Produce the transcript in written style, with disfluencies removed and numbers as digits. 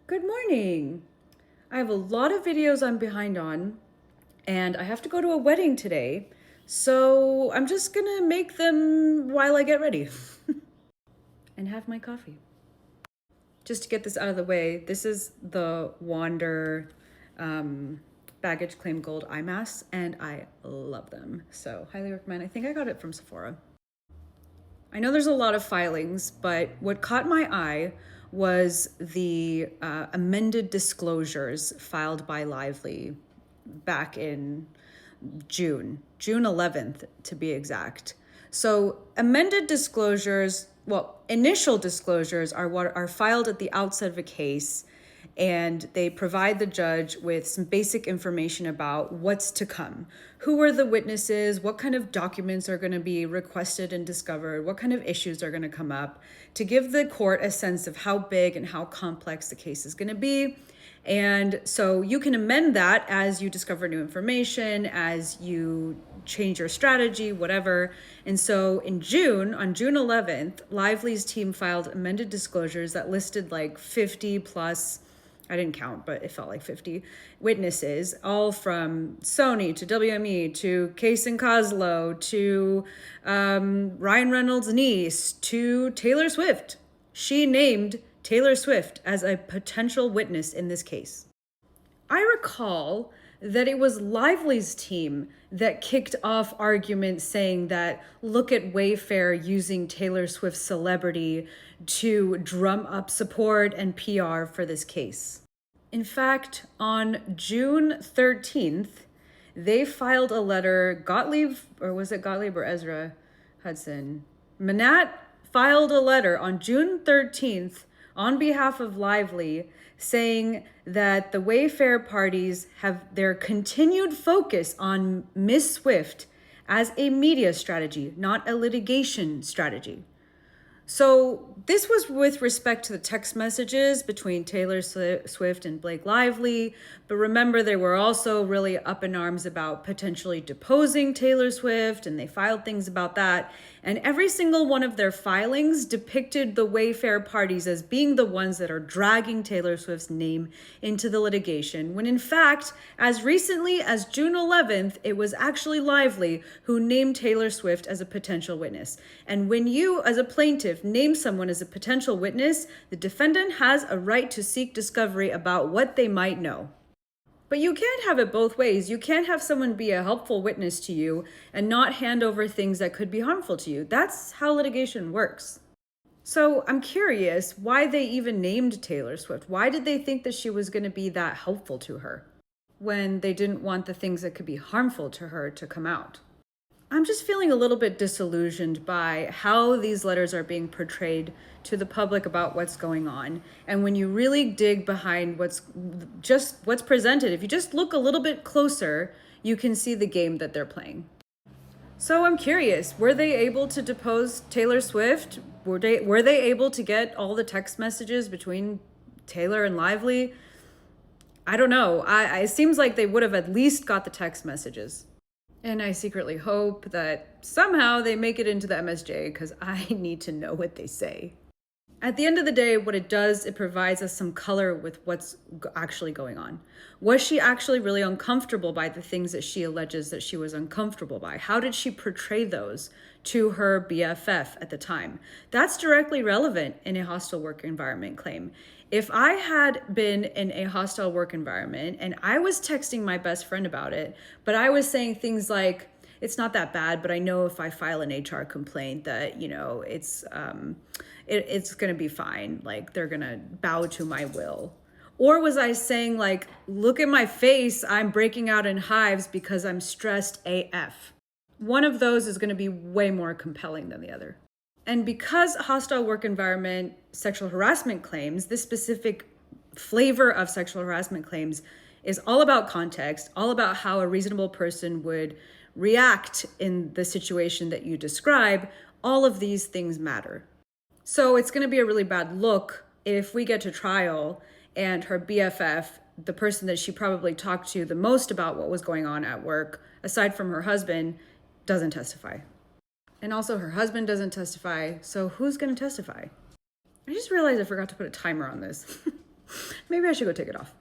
Good morning. I have a lot of videos I'm behind on, and I have to go to a wedding today, so I'm just gonna make them while I get ready and have my coffee. Just to get this out of the way, this is the Wander baggage claim gold eye masks, and I love them, so highly recommend. I think I got it from Sephora. I know there's a lot of filings, but what caught my eye was the amended disclosures filed by Lively back in June 11th to be exact. So amended disclosures, well, initial disclosures are what are filed at the outset of a case, and they provide the judge with some basic information about what's to come. Who are the witnesses? What kind of documents are going to be requested and discovered? What kind of issues are going to come up, to give the court a sense of how big and how complex the case is going to be. And so you can amend that as you discover new information, as you change your strategy, whatever. And so on June 11th, Lively's team filed amended disclosures that listed like 50 plus, I didn't count, but it felt like 50 witnesses, all from Sony to WME to Case and Coslow to Ryan Reynolds' niece to Taylor Swift. She named Taylor Swift as a potential witness in this case. I recall that it was Lively's team that kicked off arguments saying that look at Wayfarer using Taylor Swift's celebrity to drum up support and PR for this case. In fact, on June 13th, they filed a letter, Gottlieb, or was it Gottlieb or Ezra Hudson? Manat filed a letter on June 13th on behalf of Lively saying that the Wayfarer parties have their continued focus on Miss Swift as a media strategy, not a litigation strategy. So this was with respect to the text messages between Taylor Swift and Blake Lively. But remember, they were also really up in arms about potentially deposing Taylor Swift, and they filed things about that. And every single one of their filings depicted the Wayfarer parties as being the ones that are dragging Taylor Swift's name into the litigation, when in fact, as recently as June 11th, it was actually Lively who named Taylor Swift as a potential witness. And when you, as a plaintiff, name someone as a potential witness, the defendant has a right to seek discovery about what they might know. But you can't have it both ways. You can't have someone be a helpful witness to you and not hand over things that could be harmful to you. That's how litigation works. So I'm curious why they even named Taylor Swift. Why did they think that she was going to be that helpful to her when they didn't want the things that could be harmful to her to come out? I'm just feeling a little bit disillusioned by how these letters are being portrayed to the public about what's going on. And when you really dig behind what's presented, if you just look a little bit closer, you can see the game that they're playing. So I'm curious, were they able to depose Taylor Swift? Were they able to get all the text messages between Taylor and Lively? I don't know. It seems like they would have at least got the text messages. And I secretly hope that somehow they make it into the MSJ, because I need to know what they say. At the end of the day, what it does, it provides us some color with what's actually going on. Was she actually really uncomfortable by the things that she alleges that she was uncomfortable by? How did she portray those to her BFF at the time? That's directly relevant in a hostile work environment claim. If I had been in a hostile work environment and I was texting my best friend about it, but I was saying things like, it's not that bad, but I know if I file an HR complaint that, it's going to be fine. Like, they're going to bow to my will. Or was I saying, like, look at my face, I'm breaking out in hives because I'm stressed AF? One of those is going to be way more compelling than the other. And because hostile work environment sexual harassment claims, this specific flavor of sexual harassment claims is all about context, all about how a reasonable person would react in the situation that you describe, all of these things matter. So it's going to be a really bad look if we get to trial and her BFF, the person that she probably talked to the most about what was going on at work, aside from her husband, doesn't testify. And also her husband doesn't testify, so who's going to testify? I just realized I forgot to put a timer on this. Maybe I should go take it off.